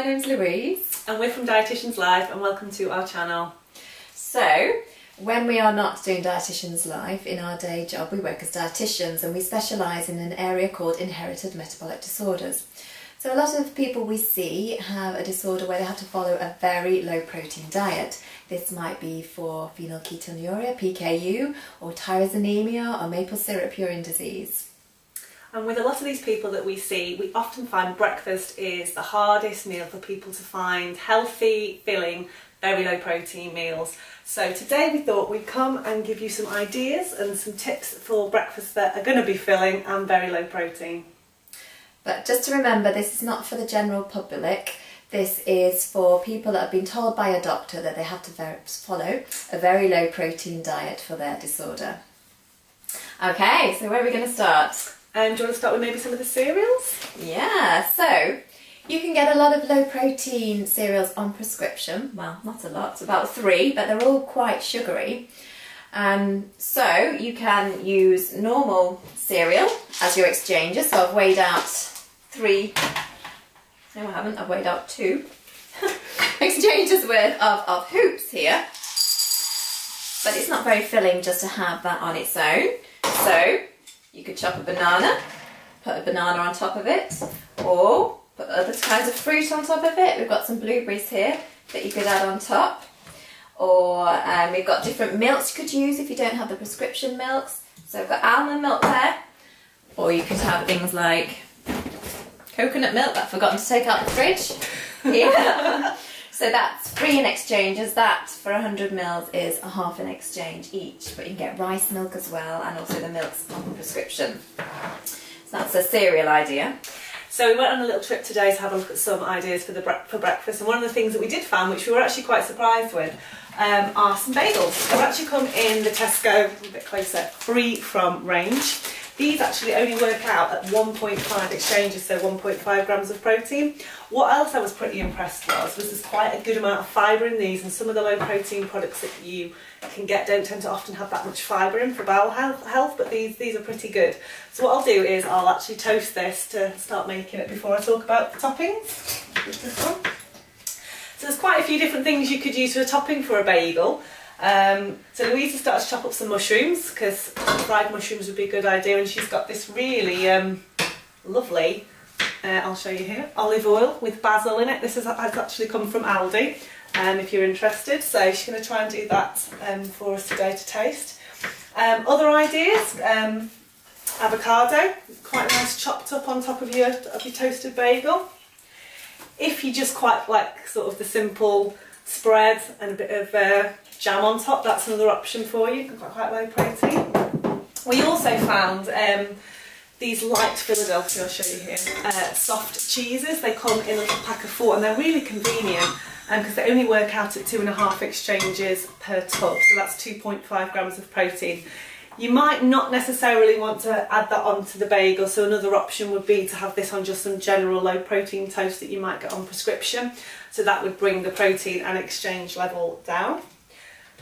my name's Louise. And we're from Dietitians Live, and welcome to our channel. So, when we are not doing Dietitians Live in our day job, we work as dietitians and we specialise in an area called inherited metabolic disorders. So a lot of people we see have a disorder where they have to follow a very low protein diet. This might be for Phenylketonuria, PKU, or Tyrisonaemia, or maple syrup urine disease. And with a lot of these people that we see, we often find breakfast is the hardest meal for people to find healthy, filling, very low protein meals. So today we thought we'd come and give you some ideas and some tips for breakfast that are going to be filling and very low protein. But just to remember, this is not for the general public. This is for people that have been told by a doctor that they have to follow a very low protein diet for their disorder. Okay, so where are we going to start? Do you want to start with maybe some of the cereals? Yeah, so you can get a lot of low protein cereals on prescription. Well, not a lot, it's about 3, but they're all quite sugary. So you can use normal cereal as your exchanger. So I've weighed out 3, no I haven't, I've weighed out 2 exchanges worth of hoops here. But it's not very filling just to have that on its own. So you could chop a banana, put a banana on top of it, or put other kinds of fruit on top of it. We've got some blueberries here that you could add on top. Or we've got different milks you could use if you don't have the prescription milks. So I've got almond milk there. Or you could have things like coconut milk that I've forgotten to take out the fridge. Yeah. So that's 3 in exchanges. That for 100 mils is a half an exchange each. But you can get rice milk as well, and also the milks on the prescription. So that's a cereal idea. So we went on a little trip today to have a look at some ideas for breakfast, and one of the things that we did find, which we were actually quite surprised with, are some bagels. They've actually come in the Tesco, a bit closer, free from range. These actually only work out at 1.5 exchanges, so 1.5 grams of protein. What else I was pretty impressed was there's quite a good amount of fibre in these, and some of the low protein products that you can get don't tend to often have that much fibre in for bowel health, but these are pretty good. So what I'll do is I'll actually toast this to start making it before I talk about the toppings. This one. So there's quite a few different things you could use for a topping for a bagel. So Louisa started to chop up some mushrooms, because fried mushrooms would be a good idea, and she's got this really lovely, I'll show you here, olive oil with basil in it. This has actually come from Aldi, if you're interested. So she's going to try and do that for us today to taste. Other ideas, avocado, quite nice chopped up on top of your toasted bagel. If you just quite like sort of the simple spread and a bit of jam on top, that's another option for you, quite low protein. We also found these light Philadelphia, I'll show you here, soft cheeses. They come in a little pack of 4 and they're really convenient because they only work out at 2.5 exchanges per tub, so that's 2.5 grams of protein. You might not necessarily want to add that onto the bagel, so another option would be to have this on just some general low protein toast that you might get on prescription. So that would bring the protein and exchange level down.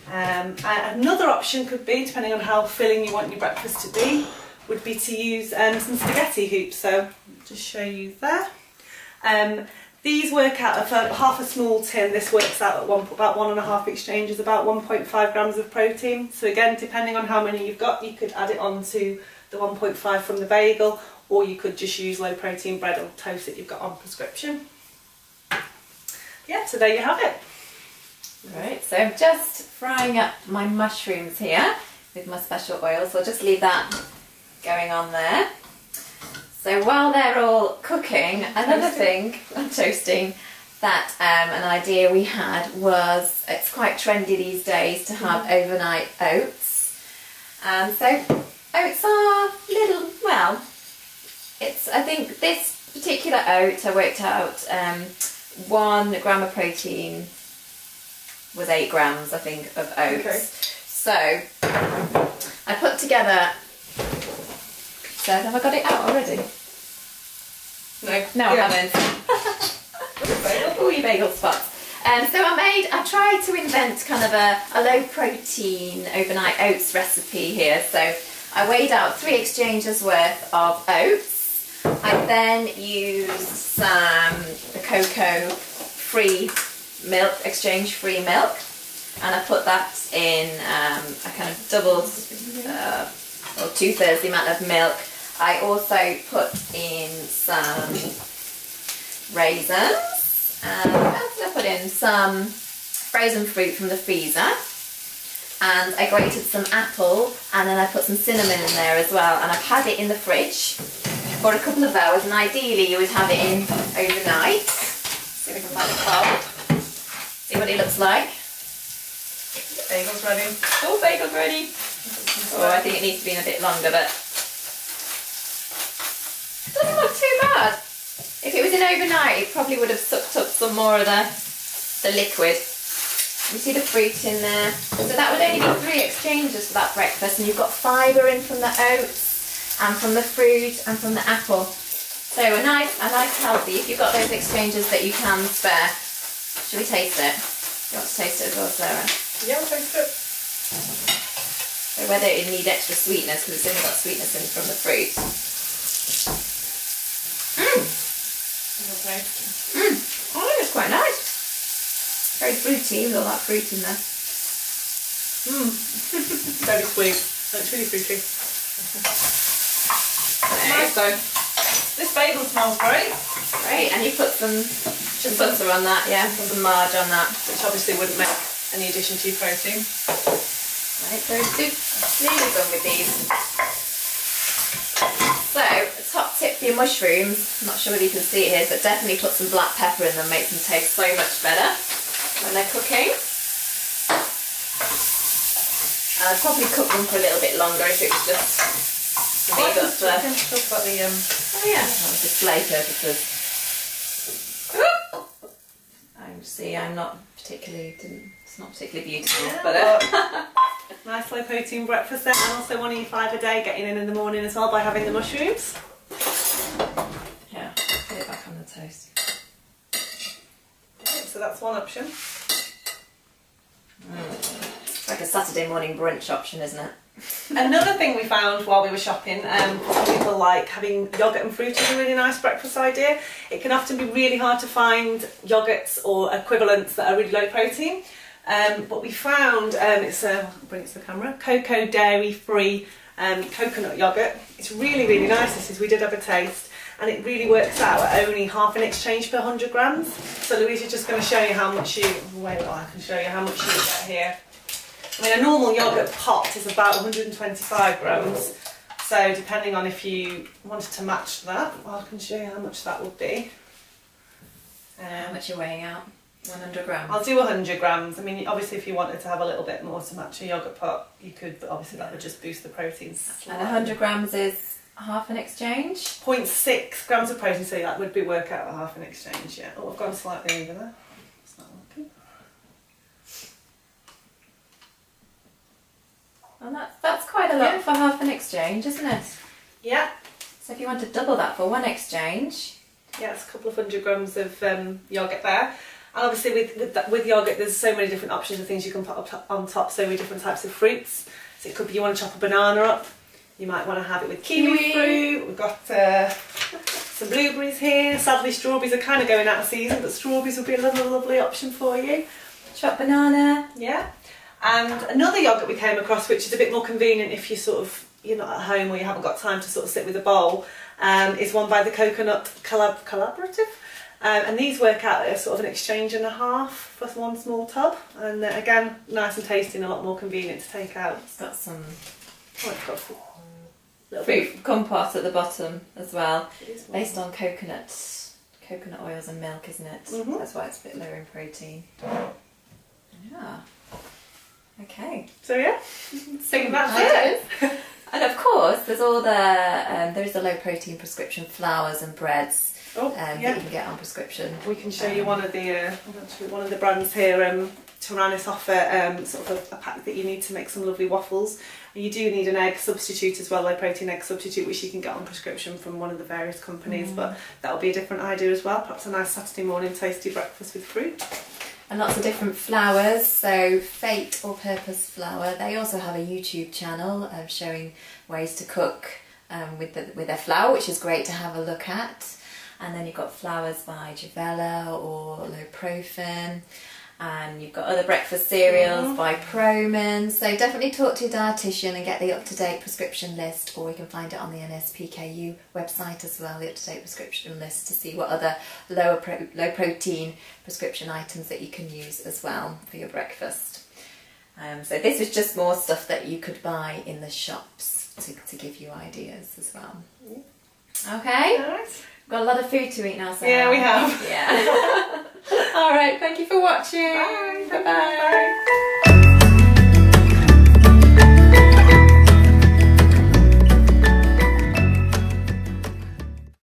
Another option could be, depending on how filling you want your breakfast to be, would be to use some spaghetti hoops. So I'll just show you there. These work out for half a small tin. This works out at about 1.5 exchanges, about 1.5 grams of protein. So again, depending on how many you've got, you could add it on to the 1.5 from the bagel, or you could just use low protein bread or toast that you've got on prescription. Yeah, so there you have it. Right, so I'm just frying up my mushrooms here with my special oil, so I'll just leave that going on there. So while they're all cooking, another thing, toasting, that an idea we had was, it's quite trendy these days to have overnight oats. So oats are little, well, I think this particular oat, I worked out 1 gram of protein was 8 grams, I think, of oats. Okay. So I put together. So have I got it out already? No, I haven't. Ooh, you bagel spots. So I tried to invent kind of a low protein overnight oats recipe here. So I weighed out 3 exchanges worth of oats. I then used some the cocoa-free milk, exchange-free milk, and I put that in. I kind of doubled or 2/3 the amount of milk. I also put in some raisins, and what else did I put in? Some frozen fruit from the freezer, and I grated some apple, and then I put some cinnamon in there as well, and I've had it in the fridge for a couple of hours, and ideally you would have it in overnight. See if we can find a bowl. See what it looks like. Bagel's ready. Oh, bagel's ready. Oh, I think it needs to be in a bit longer, but it doesn't look too bad. If it was in overnight, it probably would have sucked up some more of the liquid. You see the fruit in there. So that would only be 3 exchanges for that breakfast, and you've got fibre in from the oats, and from the fruit, and from the apple. So a nice healthy, if you've got those exchanges that you can spare. Should we taste it? You want to taste it as well, Sarah? Yeah, I'll taste it. So whether it needs extra sweetness, because it's only got sweetness in from the fruit. Okay. Oh, it's quite nice. Very fruity with all that fruit in there. Very sweet. It's really fruity. Nice though. This bagel smells great. Great, and you put some butter on that, yeah, some marge on that. Which obviously wouldn't make any addition to your protein. Right, so nearly done with these. So, a top tip for your mushrooms, I'm not sure whether you can see it here, but definitely put some black pepper in them, makes them taste so much better when they're cooking. And I'd probably cook them for a little bit longer if it was just for me, but for oh yeah, display purposes. I'm not particularly, it's not particularly beautiful, yeah, but nice low protein breakfast then, and also 1 in 5 a day, getting in the morning as well by having the mushrooms. Yeah, put it back on the toast. So that's one option. It's like a Saturday morning brunch option, isn't it? Another thing we found while we were shopping, some people like having yoghurt and fruit as a really nice breakfast idea. It can often be really hard to find yoghurts or equivalents that are really low protein. But we found, it's I'll bring it to the camera, cocoa dairy free coconut yoghurt. It's really, really nice. We did have a taste, and it really works out at only half an exchange per 100 grams. So Louise is just going to show you how much I can show you how much you get here. I mean, a normal yoghurt pot is about 125 grams, so depending on if you wanted to match that, I can show you how much that would be. How much you're weighing out? 100 grams? I'll do 100 grams. I mean, obviously if you wanted to have a little bit more to match a yoghurt pot, you could, but obviously that would just boost the proteins. And 100 grams is half an exchange? 0.6 grams of protein, so that would be work out at half an exchange, yeah. Oh, I've gone slightly over there. It's not working. And that's quite a lot for half an exchange, isn't it? Yeah. So if you want to double that for 1 exchange... Yeah, it's a couple of 100 grams of yoghurt there. And obviously with yoghurt there's so many different options of things you can put up on top, so many different types of fruits. So it could be you want to chop a banana up, you might want to have it with kiwi fruit, we've got some blueberries here. Sadly strawberries are kind of going out of season, but strawberries would be another lovely option for you. Chopped banana. Yeah. And another yoghurt we came across, which is a bit more convenient if you're not at home or you haven't got time to sort of sit with a bowl, is one by the Coconut Collaborative. And these work out at sort of an exchange and a half plus 1 small tub, and again nice and tasty and a lot more convenient to take out. It's got some fruit compote at the bottom as well, based on coconut oils and milk, isn't it? Mm-hmm. That's why it's a bit lower in protein. Yeah. Okay. So yeah, So that's it. And of course, there's all there's the low protein prescription flours and breads that you can get on prescription. We can show you one of the brands here. Tyrisonaemia offer sort of a pack that you need to make some lovely waffles. And you do need an egg substitute as well, low protein egg substitute, which you can get on prescription from one of the various companies. But that'll be a different idea as well. Perhaps a nice Saturday morning tasty breakfast with fruit. And lots of different flours, so Fate or Purpose Flour. They also have a YouTube channel showing ways to cook with their flour, which is great to have a look at. And then you've got flours by Juvella or Low Profen. And you've got other breakfast cereals by Proman. So definitely talk to your dietitian and get the up-to-date prescription list, or you can find it on the NSPKU website as well, the up-to-date prescription list, to see what other low protein prescription items that you can use as well for your breakfast. So this is just more stuff that you could buy in the shops to give you ideas as well. Okay? Nice. Got a lot of food to eat now, Sarah. Yeah, we have. Yeah. All right, thank you for watching. Bye. Bye-bye.